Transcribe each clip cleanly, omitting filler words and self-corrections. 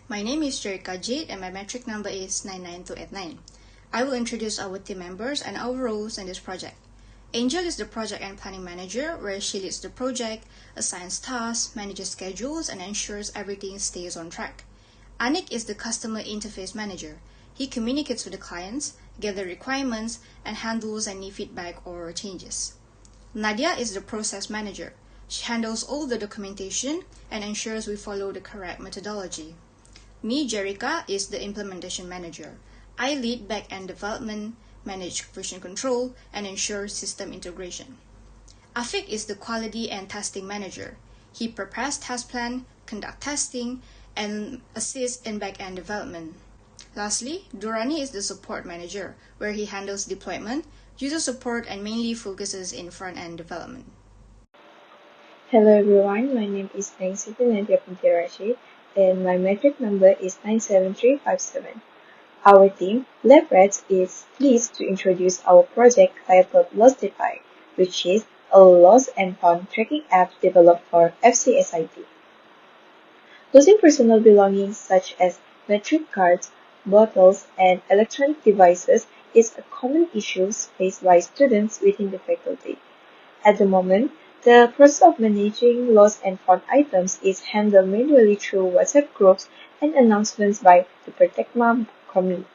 My name is Jerika Jade and my metric number is 99289. I will introduce our team members and our roles in this project. Angel is the project and planning manager, where she leads the project, assigns tasks, manages schedules, and ensures everything stays on track. Anik is the customer interface manager. He communicates with the clients, gathers requirements, and handles any feedback or changes. Nadia is the process manager. She handles all the documentation and ensures we follow the correct methodology. Me, Jerika, is the implementation manager. I lead back-end development, manage version control, and ensure system integration. Afik is the quality and testing manager. He prepares test plan, conduct testing, and assists in back-end development. Lastly, Durrani is the support manager, where he handles deployment, user support, and mainly focuses in front-end development. Hello everyone, my name is Naisita Nadia Binti Rashid and my metric number is 97357. Our team, LabRats, is pleased to introduce our project titled Lostify, which is a lost and found tracking app developed for FCSIT. Losing personal belongings such as metric cards, bottles, and electronic devices is a common issue faced by students within the faculty. At the moment, the process of managing lost and found items is handled manually through WhatsApp groups and announcements by the Protecma community.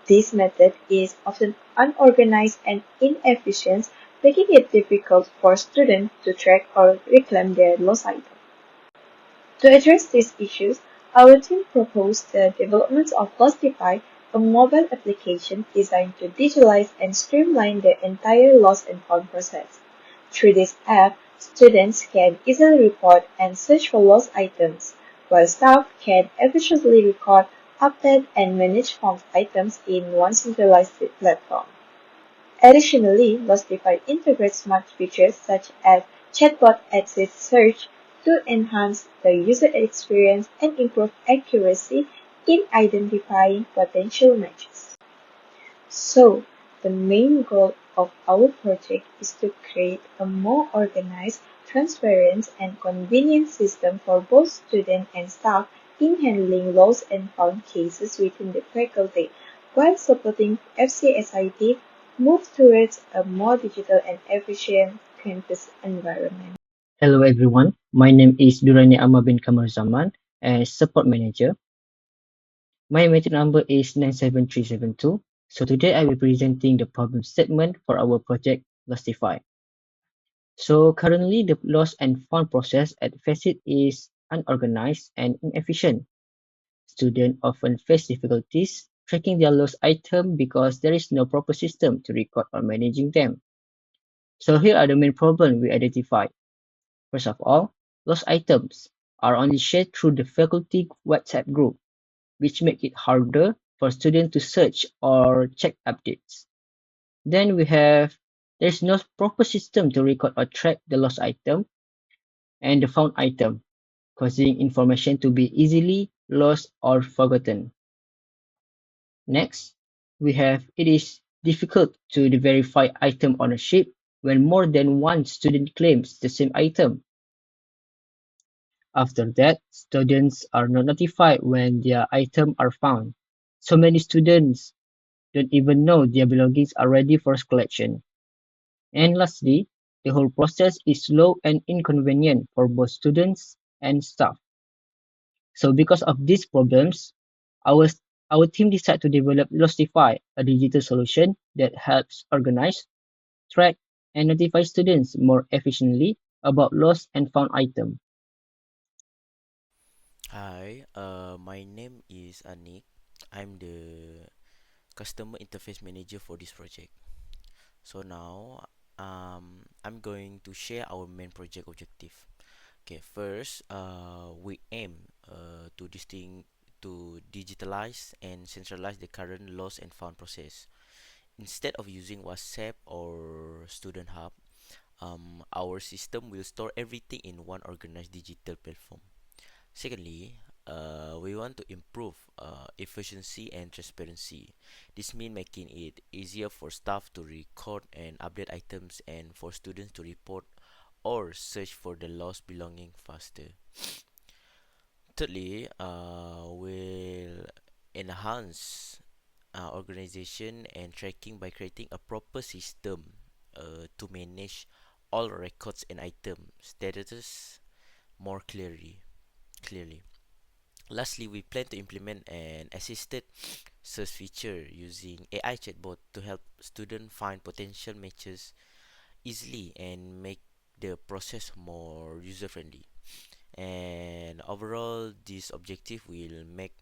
This method is often unorganized and inefficient, making it difficult for students to track or reclaim their lost items. To address these issues, our team proposed the development of Lostify, a mobile application designed to digitalize and streamline the entire lost and found process. Through this app, students can easily report and search for lost items, while staff can efficiently record, update, and manage found items in one centralized platform. Additionally, Lostify integrates smart features such as chatbot assist search to enhance the user experience and improve accuracy in identifying potential matches. So, the main goal of our project is to create a more organized, transparent, and convenient system for both students and staff in handling lost and found cases within the faculty, while supporting FCSIT move towards a more digital and efficient campus environment. Hello everyone, my name is Durrani Amma bin Kamar Zaman as support manager. My meeting number is 97372. So today I will be presenting the problem statement for our project Lostify. So currently the lost and found process at FACIT is unorganized and inefficient. Students often face difficulties tracking their lost item because there is no proper system to record or managing them. So here are the main problems we identified. First of all, lost items are only shared through the faculty WhatsApp group, which make it harder for students to search or check updates. Then there's no proper system to record or track the lost item and the found item, causing information to be easily lost or forgotten. Next, it is difficult to verify item ownership when more than one student claims the same item. After that, students are not notified when their items are found. So many students don't even know their belongings are ready for collection. And lastly, the whole process is slow and inconvenient for both students and staff. So because of these problems, our our team decided to develop Lostify, a digital solution that helps organize, track, and notify students more efficiently about lost and found items. Hi, my name is Anik. I'm the customer interface manager for this project. So now, I'm going to share our main project objective. Okay, first, we aim to digitalize and centralize the current lost and found process. Instead of using WhatsApp or Student Hub, our system will store everything in one organized digital platform. Secondly, we want to improve efficiency and transparency. This means making it easier for staff to record and update items and for students to report or search for the lost belonging faster. Thirdly, we'll enhance organization and tracking by creating a proper system to manage all records and item status more clearly. Lastly, we plan to implement an assisted search feature using AI chatbot to help students find potential matches easily and make the process more user friendly. And overall, this objective will make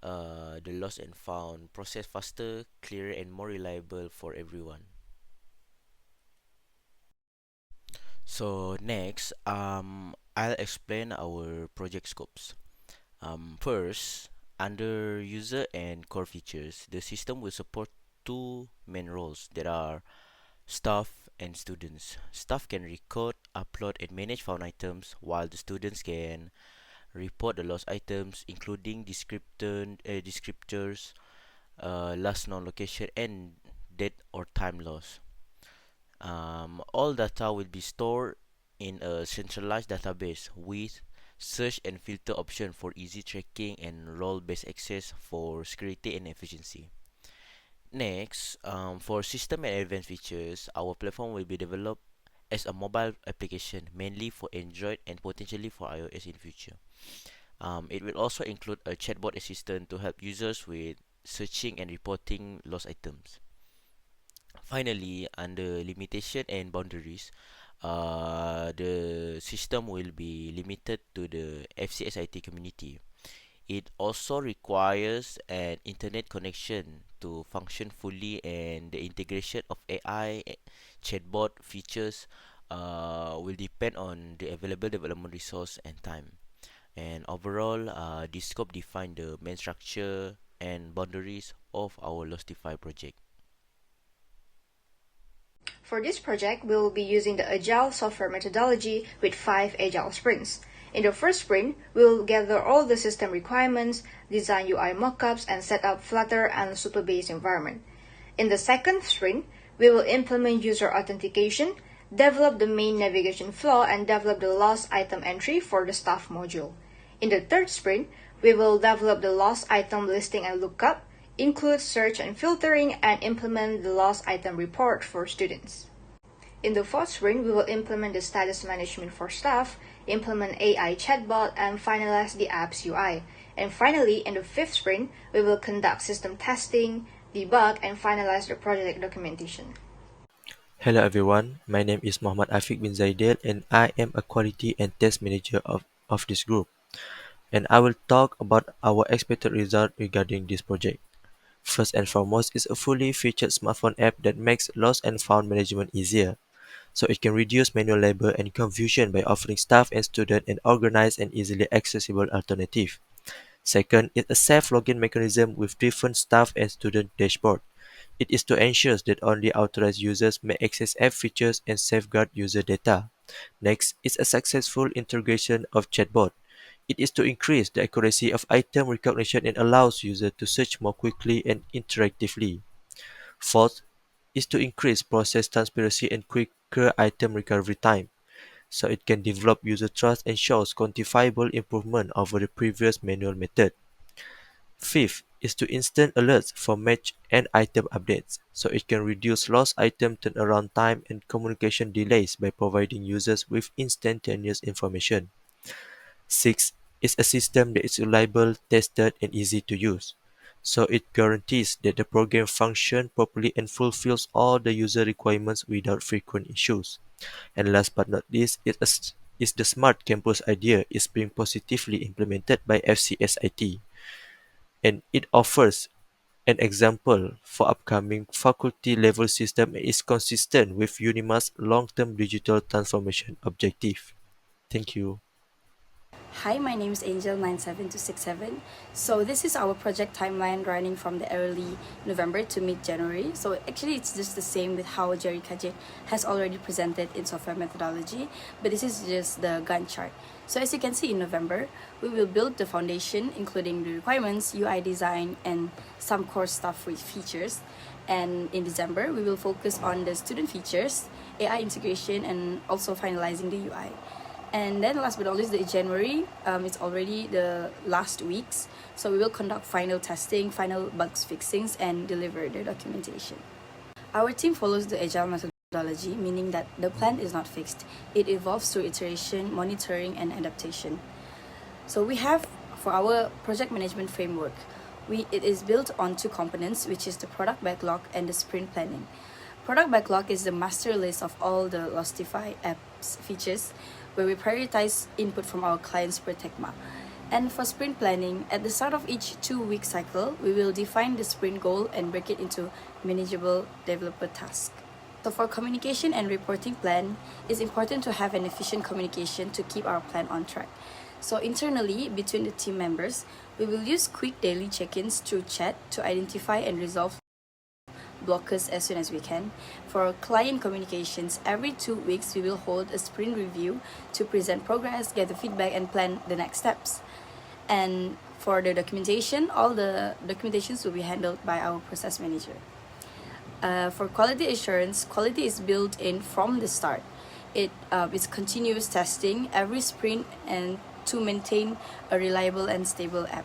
the lost and found process faster, clearer, and more reliable for everyone. So next, I'll explain our project scopes. First, under user and core features, the system will support two main roles that are staff and students. Staff can record, upload, and manage found items, while the students can report the lost items, including descriptors, last known location, and date or time loss. All data will be stored in a centralized database with search and filter option for easy tracking and role-based access for security and efficiency. Next, for system and advanced features, our platform will be developed as a mobile application mainly for Android and potentially for iOS in future. It will also include a chatbot assistant to help users with searching and reporting lost items. Finally, under limitation and boundaries, the system will be limited to the FCSIT community. It also requires an internet connection to function fully, and the integration of AI chatbot features will depend on the available development resource and time. And overall, this scope define the main structure and boundaries of our Lostify project. For this project, we will be using the Agile software methodology with 5 Agile sprints. In the first sprint, we will gather all the system requirements, design UI mockups, and set up Flutter and Supabase environment. In the second sprint, we will implement user authentication, develop the main navigation flow, and develop the lost item entry for the staff module. In the third sprint, we will develop the lost item listing and lookup, include search and filtering, and implement the lost item report for students. In the fourth sprint, we will implement the status management for staff, implement AI chatbot, and finalize the app's UI. And finally, in the fifth sprint, we will conduct system testing, debug, and finalize the project documentation. Hello everyone, my name is Muhammad Afiq bin Zaidel and I am a quality and test manager of this group. And I will talk about our expected result regarding this project. First and foremost is a fully featured smartphone app that makes lost and found management easier. So it can reduce manual labor and confusion by offering staff and student an organized and easily accessible alternative. Second is a safe login mechanism with different staff and student dashboard. It is to ensure that only authorized users may access app features and safeguard user data. Next is a successful integration of chatbot. It is to increase the accuracy of item recognition and allows users to search more quickly and interactively. Fourth is to increase process transparency and quicker item recovery time, so it can develop user trust and shows quantifiable improvement over the previous manual method. Fifth is to instant alerts for match and item updates, so it can reduce lost item turnaround time and communication delays by providing users with instantaneous information. Sixth is a system that is reliable, tested, and easy to use, so it guarantees that the program functions properly and fulfills all the user requirements without frequent issues. And last but not least is the smart campus idea is being positively implemented by FCSIT, and it offers an example for upcoming faculty-level system and is consistent with UNIMA's long-term digital transformation objective. Thank you. Hi, my name is Angel97267. So this is our project timeline running from the early November to mid-January. So actually it's just the same with how Jerry Kaje has already presented in software methodology, but this is just the Gantt chart. So as you can see, in November, we will build the foundation, including the requirements, UI design, and some core stuff with features. And in December, we will focus on the student features, AI integration, and also finalizing the UI. And then last but not least, the January, it's already the last weeks. So we will conduct final testing, final bugs fixings, and deliver the documentation. Our team follows the agile methodology, meaning that the plan is not fixed. It evolves through iteration, monitoring, and adaptation. So we have, for our project management framework, it is built on two components, which is the product backlog and the sprint planning. Product backlog is the master list of all the Lostify apps features, where we prioritize input from our clients per TECMA. And for sprint planning, at the start of each 2-week cycle, we will define the sprint goal and break it into manageable developer tasks. So for communication and reporting plan, it's important to have an efficient communication to keep our plan on track. So internally, between the team members, we will use quick daily check-ins through chat to identify and resolve blockers as soon as we can. For client communications, every 2 weeks we will hold a sprint review to present progress, gather feedback, and plan the next steps. And for the documentation, all the documentations will be handled by our process manager. For quality assurance, quality is built in from the start. It is continuous testing every sprint and to maintain a reliable and stable app.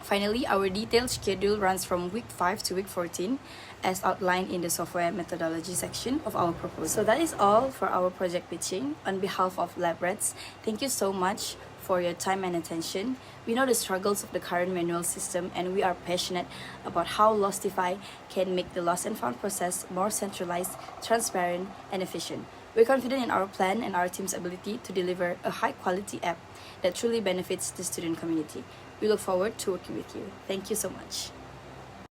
Finally, our detailed schedule runs from week 5 to week 14 as outlined in the software methodology section of our proposal. So that is all for our project pitching. On behalf of LabRats, thank you so much for your time and attention. We know the struggles of the current manual system, and we are passionate about how Lostify can make the lost and found process more centralized, transparent, and efficient. We're confident in our plan and our team's ability to deliver a high-quality app that truly benefits the student community. We look forward to working with you. Thank you so much.